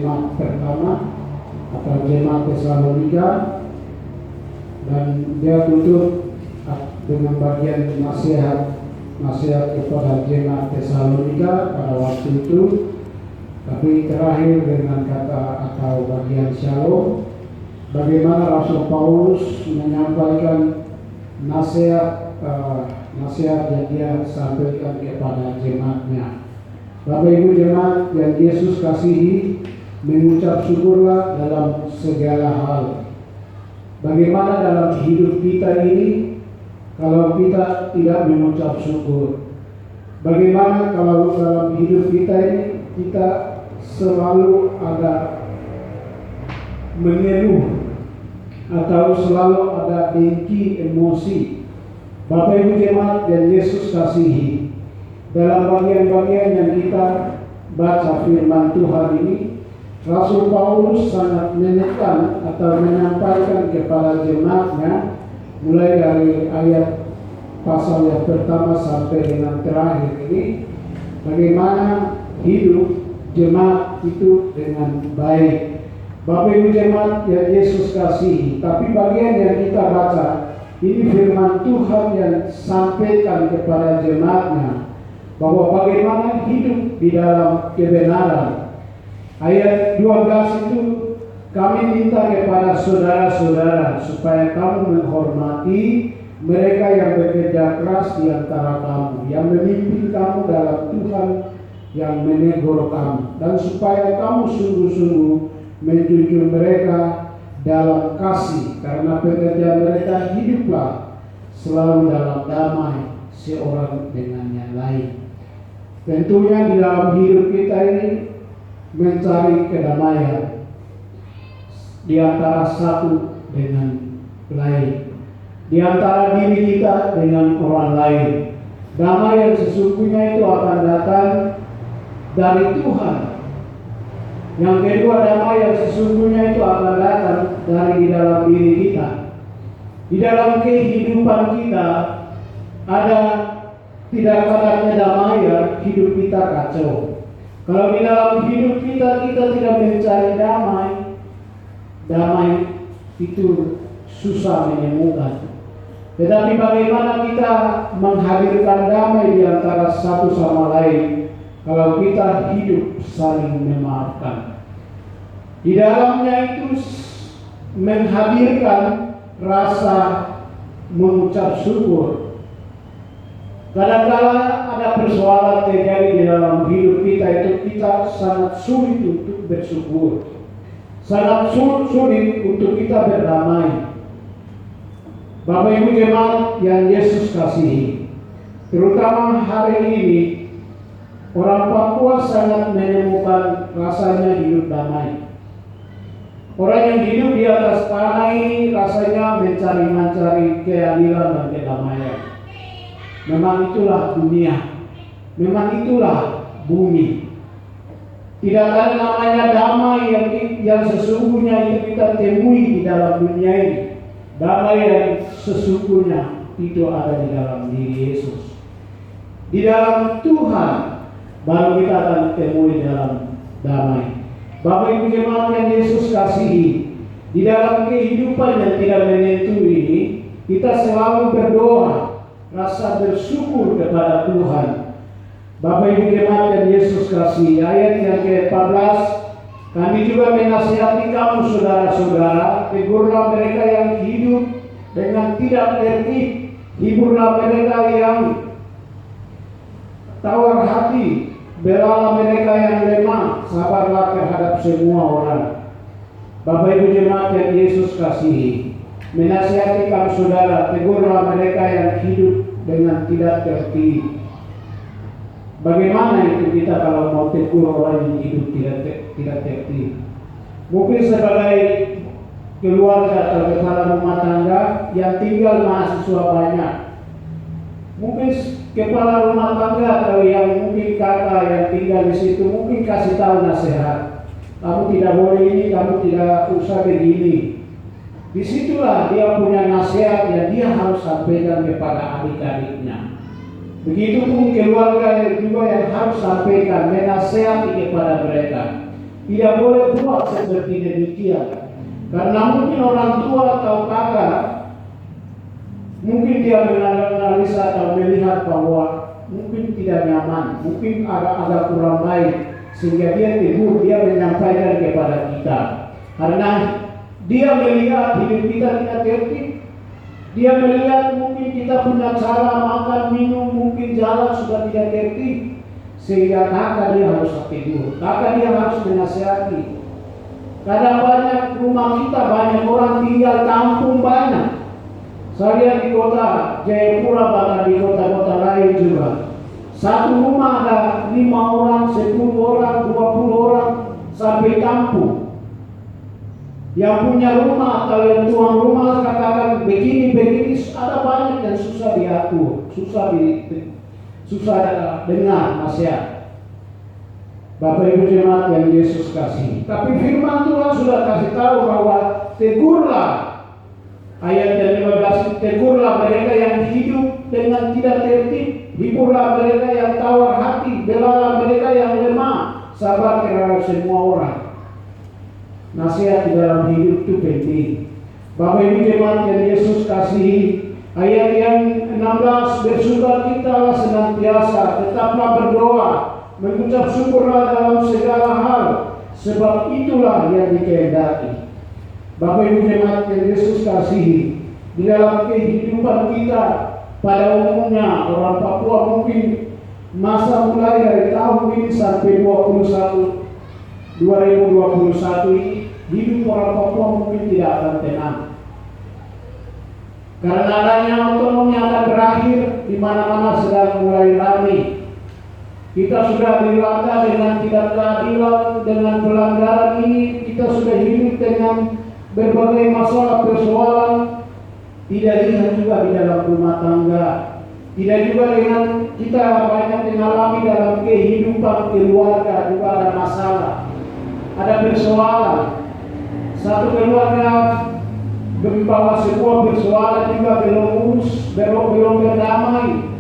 jemaat pertama atau jemaat Tesalonika, dan dia tutup dengan bagian nasihat kepada jemaat Tesalonika pada waktu itu, tapi terakhir dengan kata atau bagian shalom, bagaimana Rasul Paulus menyampaikan nasihat yang dia sampaikan kepada jemaatnya. Bapak Ibu jemaat yang Yesus kasihi, mengucap syukurlah dalam segala hal. Bagaimana dalam hidup kita ini kalau kita tidak mengucap syukur? Bagaimana kalau dalam hidup kita ini kita selalu ada mengeluh atau selalu ada dengki emosi? Bapak Ibu jemaat yang Yesus kasihi, dalam bagian-bagian yang kita baca firman Tuhan ini, Rasul Paulus sangat menekan atau menyampaikan kepada jemaatnya, mulai dari ayat pasal yang pertama sampai dengan terakhir ini, bagaimana hidup jemaat itu dengan baik. Bapak Ibu jemaat yang Yesus kasihi, tapi bagian yang kita baca ini firman Tuhan yang sampaikan kepada jemaatnya bahwa bagaimana hidup di dalam kebenaran. Ayat 12 itu, kami minta kepada saudara-saudara supaya kamu menghormati mereka yang bekerja keras di antara kamu, yang memimpin kamu dalam Tuhan, yang menegur kamu, dan supaya kamu sungguh-sungguh menjunjung mereka dalam kasih, karena pekerjaan mereka hiduplah selalu dalam damai seorang dengan yang lain. Tentunya di dalam hidup kita ini mencari kedamaian di antara satu dengan lain, di antara diri kita dengan orang lain. Damai yang sesungguhnya itu akan datang dari Tuhan. Yang kedua, damai yang sesungguhnya itu akan datang dari di dalam diri kita. Di dalam kehidupan kita tidak ada kedamaian, hidup kita kacau. Kalau di dalam hidup kita tidak mencari damai itu susah menemukan. Tetapi bagaimana kita menghadirkan damai di antara satu sama lain kalau kita hidup saling memaafkan? Di dalamnya itu menghadirkan rasa mengucap syukur. Kadang-kala ada persoalan terjadi di dalam hidup kita, itu kita sangat sulit untuk bersyukur, sangat sulit untuk kita berdamai. Bapak Ibu jemaat yang Yesus kasihi, terutama hari ini orang Papua sangat menemukan rasanya hidup damai. Orang yang hidup di atas tanah ini rasanya mencari keadilan dan kedamaian. Memang itulah dunia, memang itulah bumi. Tidak ada namanya damai yang sesungguhnya itu kita temui di dalam dunia ini. Damai yang sesungguhnya itu ada di dalam diri Yesus. Di dalam Tuhan baru kita akan temui dalam damai. Bapak Ibu jemaat yang Yesus kasihi, di dalam kehidupan yang tidak menentu ini, kita selalu berdoa, rasa bersyukur kepada Tuhan. Bapak Ibu jemaat yang Yesus kasihi, ayat yang ke-14, kami juga menasihati kamu saudara-saudara, tegurlah mereka yang hidup dengan tidak tertib, hiburlah mereka yang tawar hati, belalah mereka yang lemah, sabarlah terhadap semua orang. Bapak Ibu jemaat yang Yesus kasihi, menasihati kamu saudara, tegurlah mereka yang hidup dengan tidak tertib. Bagaimana itu kita kalau mau tegur orang yang hidup tidak tertib? Mungkin sebagai keluarga atau kepala rumah tangga yang tinggal mahasiswa banyak, mungkin kepala rumah tangga atau yang mungkin kakak yang tinggal di situ mungkin kasih tahu nasihat, kamu tidak boleh ini, kamu tidak usah begini. Disitulah dia punya nasihat yang dia harus sampaikan kepada adik-adiknya. Begitupun keluarga juga yang harus sampaikan, menasihati kepada mereka. tidak boleh buat seperti demikian. Karena mungkin orang tua atau kakak, mungkin dia menganalisa atau melihat bahwa mungkin tidak nyaman, mungkin agak kurang baik, sehingga dia tegur, dia menyampaikan kepada kita. Karena dia melihat hidup kita tidak tertib, dia melihat mungkin kita punya cara makan, minum, mungkin jalan sudah tidak tertib, sehingga kakak dia harus tegur, kakak dia harus menasihati. Kadang banyak rumah kita, banyak orang tinggal kampung banyak. Saya di kota Jayapura, bahkan di kota-kota lain juga. Satu rumah ada 5 orang, 10 orang, 20 orang, sampai kampung. Yang punya rumah atau yang tuan rumah katakan begini, ada banyak yang susah diatur, susah dengar nasihat. Bapak Ibu jemaat yang Yesus kasih. Tapi firman Tuhan sudah kasih tahu bahwa tegurlah, ayat yang 15, tegurlah mereka yang hidup dengan tidak tertib, hiburlah mereka yang tawar hati, belalah mereka yang lemah, sabar terhadap semua orang. Nasihat di dalam hidup itu penting. Bapak Ibu jemaat yang Yesus kasihi, ayat yang 16, bersukacitalah senantiasa, tetaplah berdoa, mengucap syukurlah dalam segala hal, sebab itulah yang dikehendaki. Bapak Ibu jemaat yang Yesus kasihi, di dalam kehidupan kita pada umumnya orang Papua mungkin masa mulai dari tahun ini sampai 2021 ini, hidup orang Papua mungkin tidak akan tenang. Karena adanya otonomi akan berakhir, di mana-mana sedang mulai ramai. Kita sudah dilanda dengan tidak keadilan, dengan pelanggaran ini, kita sudah hidup dengan berbagai masalah persoalan, tidak lihat juga di dalam rumah tangga, tidak juga dengan kita banyak mengalami dalam kehidupan keluarga juga ada masalah, ada persoalan. Satu keluarga membawa sebuah persoalan juga belum berdamai,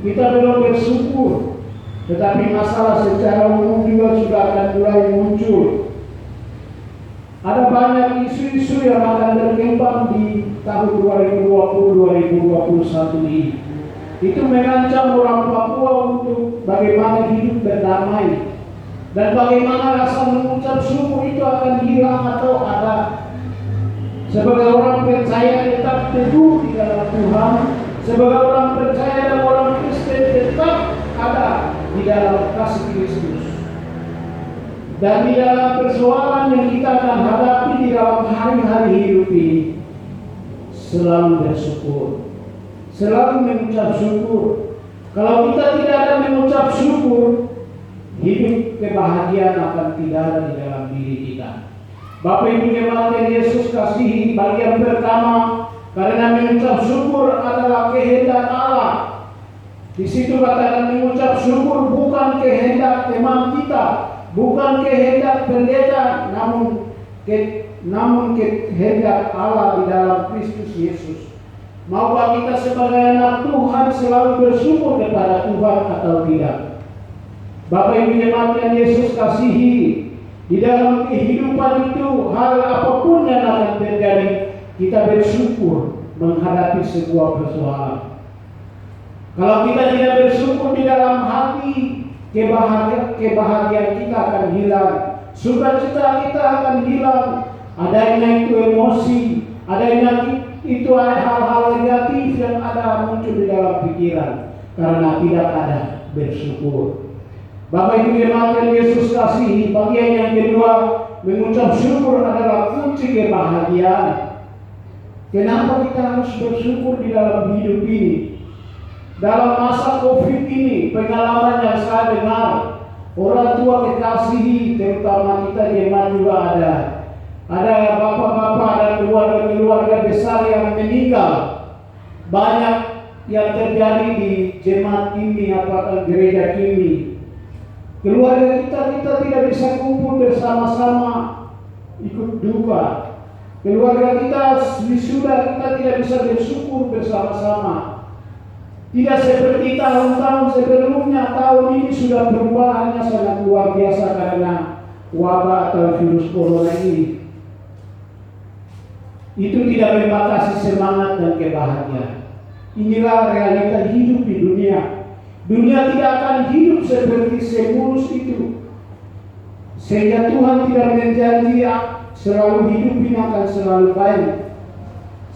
kita belum bersyukur. Tetapi masalah secara umum juga sudah akan mulai muncul. Ada banyak isu-isu yang akan berkembang di tahun 2020-2021 ini. Itu mengancam orang Papua untuk bagaimana hidup berdamai. Dan bagaimana rasa mengucap syukur itu akan hilang atau ada. Sebagai orang percaya tetap teguh di dalam Tuhan. Sebagai orang percaya dan orang Kristen tetap ada di dalam kasih Kristus. Dan di dalam persoalan yang kita akan hadapi di dalam hari-hari hidup ini, selalu bersyukur, selalu mengucap syukur. Kalau kita tidak ada mengucap syukur, hidup kebahagiaan akan tidak ada di dalam diri kita. Bapak Ibu jemaat yang Yesus kasihi, bagian pertama, karena mengucap syukur adalah kehendak Allah. Di situ katakan mengucap syukur bukan kehendak teman kita, bukan kehendak pendeta, namun kehendak Allah di dalam Kristus Yesus. Maukah kita sebagai anak Tuhan selalu bersyukur kepada Tuhan atau tidak? Bapak Ibu jemaat yang Yesus kasihi, di dalam kehidupan itu hal apapun yang akan terjadi, kita bersyukur menghadapi sebuah persoalan. Kalau kita tidak bersyukur di dalam hati, kebahagiaan kita akan hilang, sukacita kita akan hilang. Adanya itu emosi, adanya itu hal-hal negatif yang ada muncul di dalam pikiran karena tidak ada bersyukur. Bapak Ibu jemaat yang Yesus kasihi, bagian yang kedua, mengucap syukur adalah kunci kebahagiaan. Kenapa kita harus bersyukur di dalam hidup ini? Dalam masa COVID ini, pengalaman yang saya dengar, orang tua kekasihi, terutama kita jemaat juga ada bapak-bapak, ada keluarga-keluarga besar yang meninggal. Banyak yang terjadi di jemaat ini atau gereja ini. Keluarga kita tidak bisa kumpul bersama-sama ikut duka. Keluarga kita wisuda, kita tidak bisa bersyukur bersama-sama. Tidak seperti tahun-tahun sebelumnya, tahun ini sudah perubahannya sangat luar biasa karena wabah atau virus corona ini, itu tidak membatasi semangat dan kebahagiaan. Inilah realita hidup di dunia. Dunia tidak akan hidup seperti semulus itu. Sehingga Tuhan tidak menjanji selalu hidup ini akan selalu baik,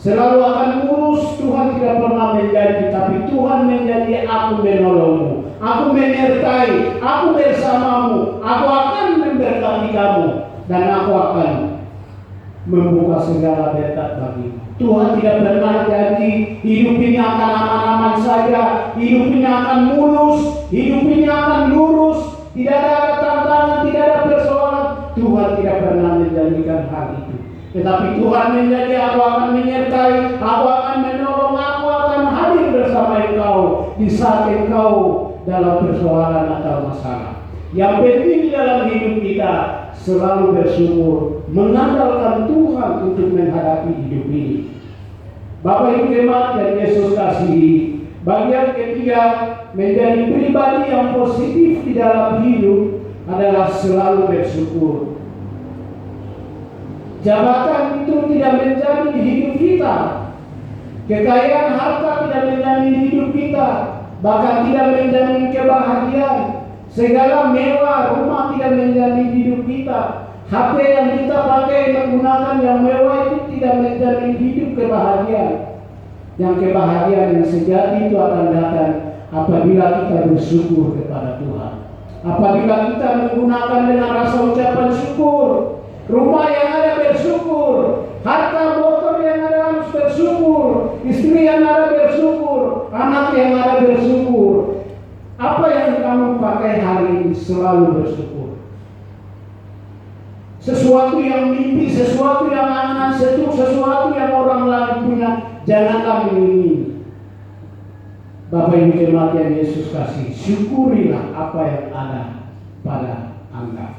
selalu akan mulus. Tuhan tidak pernah menjanji, tapi Tuhan menjanji, aku menolongmu, aku menyertai, aku bersamamu, aku akan memberkati kamu, dan aku akan membuka segala berkat bagimu. Tuhan tidak pernah janji hidup ini akan aman-aman saja, hidup ini akan mulus, hidup ini akan lurus, tidak ada tantangan, tidak ada persoalan. Tuhan tidak pernah menjanjikan hal itu. Tetapi Tuhan menjanji, aku akan menyertai, aku akan menolong, aku akan hadir bersama engkau di saat engkau dalam persoalan atau masalah. Yang penting dalam hidup kita selalu bersyukur, mengandalkan Tuhan untuk menghadapi hidup ini. Bapak Ibu jemaat yang Yesus kasihi, bagian ketiga menjadi pribadi yang positif di dalam hidup adalah selalu bersyukur. Jabatan itu tidak menjadi hidup kita, kekayaan harta tidak menjadi hidup kita, bahkan tidak menjadi kebahagiaan. Segala mewah rumah tidak menjadi hidup kita. HP yang kita pakai menggunakan yang mewah itu tidak menjadi hidup kebahagiaan. Yang kebahagiaan yang sejati itu akan datang apabila kita bersyukur kepada Tuhan. Apabila kita menggunakan dengan rasa ucapan syukur, rumah yang ada bersyukur, harta motor yang ada harus bersyukur, istri yang ada bersyukur, anak yang ada bersyukur. Apa yang kamu pakai hari ini selalu bersyukur. Sesuatu yang mimpi, sesuatu yang angan setuk, sesuatu yang orang lain punya, janganlah mengingini. Bapak Ibu jemaat yang Yesus kasih, syukurilah apa yang ada pada Anda.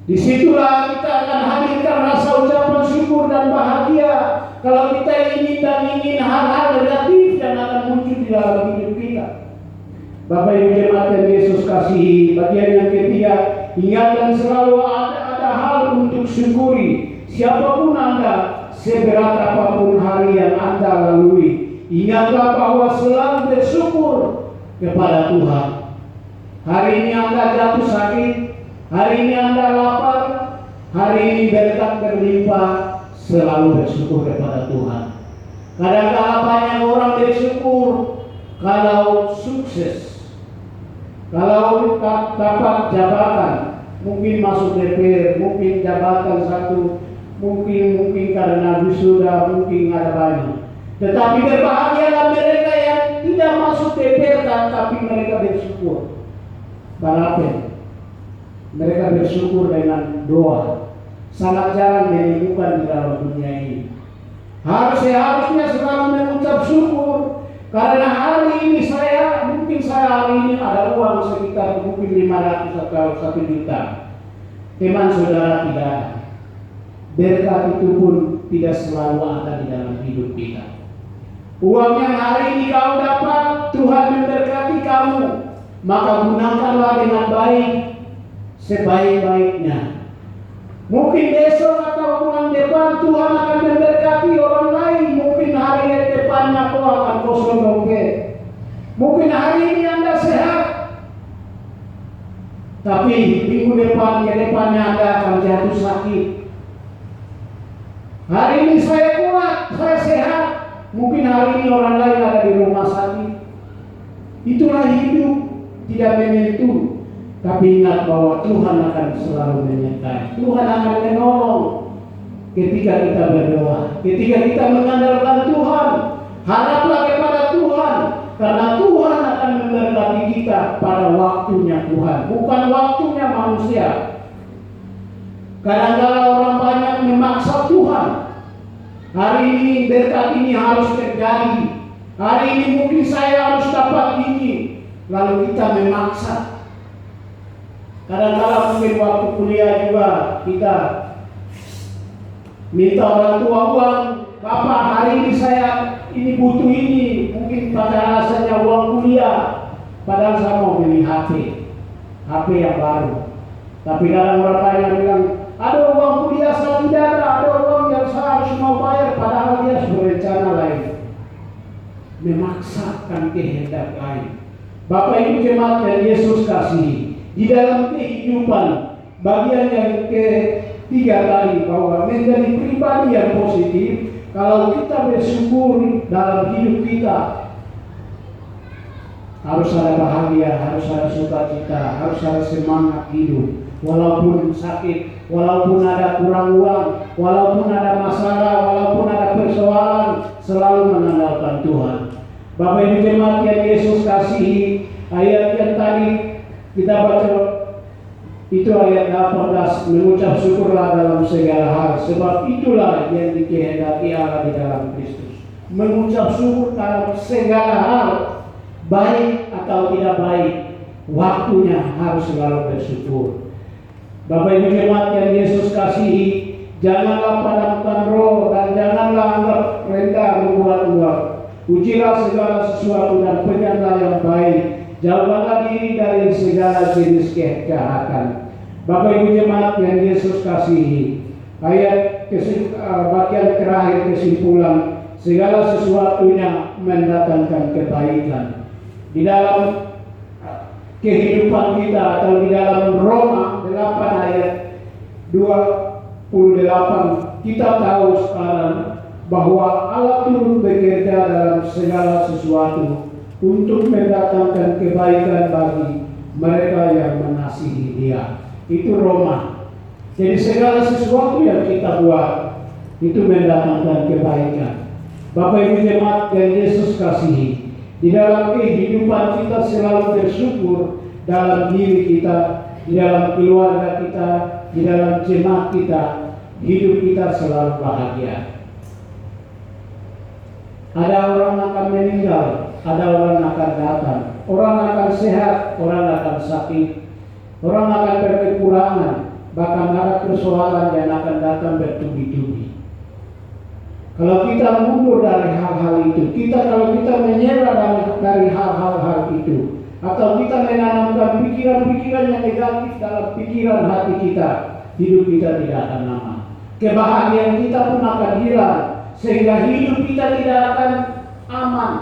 Disitulah kita akan hadirkan rasa ucapan syukur dan bahagia. Kalau kita ingin hal-hal negatif yang akan muncul di dalam hidup kita. Bapak Ibu jemaat yang Yesus kasihi, bagian yang ketiga, ingatkan selalu ada hal untuk syukuri. Siapapun Anda, seberat apapun hari yang Anda lalui, ingatlah bahwa selalu bersyukur kepada Tuhan. Hari ini Anda jatuh sakit, hari ini Anda lapar, hari ini berkat berlimpah, selalu bersyukur kepada Tuhan. Kadang-kadang banyak orang bersyukur kalau sukses, kalau dapat jabatan, mungkin masuk DPR, mungkin jabatan satu, mungkin karena wisuda, mungkin ada banyak. Tetapi berbahagialah mereka yang tidak masuk DPR, tapi mereka bersyukur. Barapen, mereka bersyukur dengan doa. Sangat jarang menemukan di dalam dunia ini. Seharusnya selalu mengucap syukur. Karena hari ini mungkin saya hari ini ada uang sekitar mungkin 500 atau 1 juta. Teman saudara tidak ada. Berkat itu pun tidak selalu ada di dalam hidup kita. Uang yang hari ini kau dapat, Tuhan memberkati kamu, maka gunakanlah dengan baik, sebaik-baiknya. Mungkin besok atau bulan depan Tuhan akan memberkati orang lain. Mungkin hari depannya kau akan kosong dompet. Mungkin hari ini Anda sehat, tapi minggu depannya Anda akan jatuh sakit. Hari ini saya kuat, saya sehat. Mungkin hari ini orang lain ada di rumah sakit. Itulah hidup, tidak menentu. Tapi ingat bahwa Tuhan akan selalu menyertai. Tuhan akan menolong ketika kita berdoa, ketika kita mengandalkan Tuhan. Haraplah kepada Tuhan, karena Tuhan akan memberkati kita pada waktunya Tuhan, bukan waktunya manusia. Kadang-kadang orang banyak memaksa Tuhan. Hari ini berkat ini harus terjadi. Hari ini mungkin saya harus dapat ini. Lalu kita memaksa. Kadang-kadang mungkin waktu kuliah juga kita minta orang tua uang. Bapak, hari ini saya butuh ini. Mungkin pada alasannya uang kuliah. Padahal saya mau beli HP yang baru. Tapi dalam orang lain yang bilang, ada uang kuliah saya tidak ada uang yang saya harus mau bayar, padahal dia sudah berencana lain, memaksakan kehendak lain. Bapak Ibu jemaat yang Yesus kasihi, di dalam kehidupan bagian yang ketiga tadi, bahwa menjadi pribadi yang positif, kalau kita bersyukur dalam hidup kita, harus ada bahagia, harus ada sukacita, harus ada semangat hidup. Walaupun sakit, walaupun ada kurang uang, walaupun ada masalah, walaupun ada persoalan, selalu mengandalkan Tuhan. Bapak Ibu jemaat yang Yesus kasihi, ayat yang tadi kita baca itu ayat 18, mengucap syukurlah dalam segala hal, sebab itulah yang dikehendaki Allah di dalam Kristus. Mengucap syukur dalam segala hal, baik atau tidak baik, waktunya harus selalu bersyukur. Bapak Ibu jemaat yang Yesus kasihi, janganlah padamkan roh dan janganlah anggap rendah membuat-buat. Ujilah segala sesuatu dan penyangga yang baik. Jauhkanlah diri dari segala jenis kejahatan. Bapak Ibu jemaat yang Yesus kasihi, ayat bagian terakhir kesimpulan, segala sesuatunya mendatangkan kebaikan. Di dalam kehidupan kita atau di dalam Roma 8 ayat 28, kita tahu sekarang bahwa Allah turut bekerja dalam segala sesuatu untuk mendatangkan kebaikan bagi mereka yang mengasihi Dia. Itu Roma. Jadi segala sesuatu yang kita buat itu mendatangkan kebaikan. Bapak Ibu jemaat yang Yesus kasihi, di dalam kehidupan kita selalu bersyukur dalam diri kita, di dalam keluarga kita, di dalam jemaat kita, hidup kita selalu bahagia. Ada orang akan meninggal, ada orang akan datang, orang akan sehat, orang akan sakit, orang akan berkekurangan, bahkan ada persoalan yang akan datang bertubi-tubi. Kalau kita mundur dari hal-hal itu, kalau kita menyerah dari hal-hal itu, atau kita menanamkan pikiran-pikiran yang negatif dalam pikiran hati kita, hidup kita tidak akan aman. Kebahagiaan kita pun akan hilang, sehingga hidup kita tidak akan aman.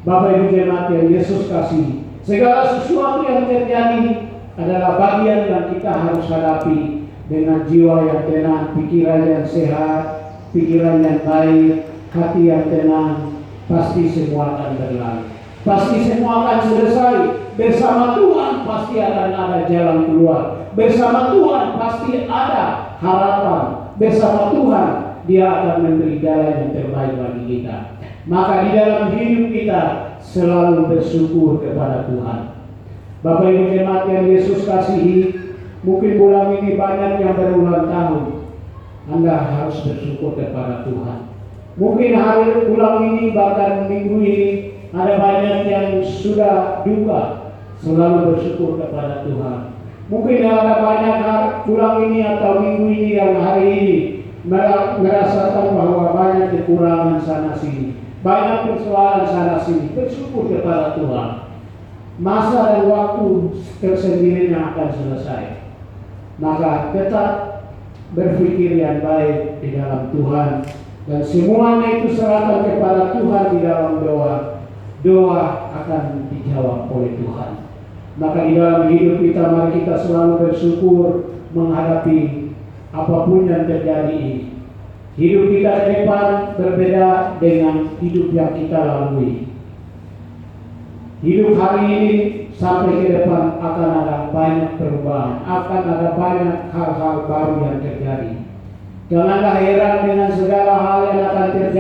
Bapak Ibu jemaat yang Yesus kasihi, segala sesuatu yang terjadi adalah bagian yang kita harus hadapi dengan jiwa yang tenang, pikiran yang sehat, pikiran yang baik, hati yang tenang. Pasti semua akan berlalu, pasti semua akan selesai. Bersama Tuhan pasti akan ada jalan keluar. Bersama Tuhan pasti ada harapan. Bersama Tuhan Dia akan memberi jalan yang terbaik bagi kita. Maka di dalam hidup kita selalu bersyukur kepada Tuhan. Bapak Ibu jemaat yang Yesus kasihi, mungkin bulan ini banyak yang berulang tahun. Anda harus bersyukur kepada Tuhan. Mungkin hari bulan ini, bahkan minggu ini, ada banyak yang sudah duka. Selalu bersyukur kepada Tuhan. Mungkin ada banyak bulan ini atau minggu ini yang hari ini merasakan bahwa banyak kekurangan sana sini, banyak persoalan sana sini. Bersyukur kepada Tuhan. Masa dan waktu tersendirinya akan selesai. Maka tetap berpikir yang baik di dalam Tuhan, dan semuanya itu serahkan kepada Tuhan di dalam doa. Doa akan dijawab oleh Tuhan. Maka di dalam hidup kita, mari kita selalu bersyukur menghadapi apapun yang terjadi ini. Hidup kita ke depan berbeda dengan hidup yang kita lalui. Hidup hari ini sampai ke depan akan ada banyak perubahan, akan ada banyak hal-hal baru yang terjadi. Janganlah heran dengan segala hal yang akan terjadi.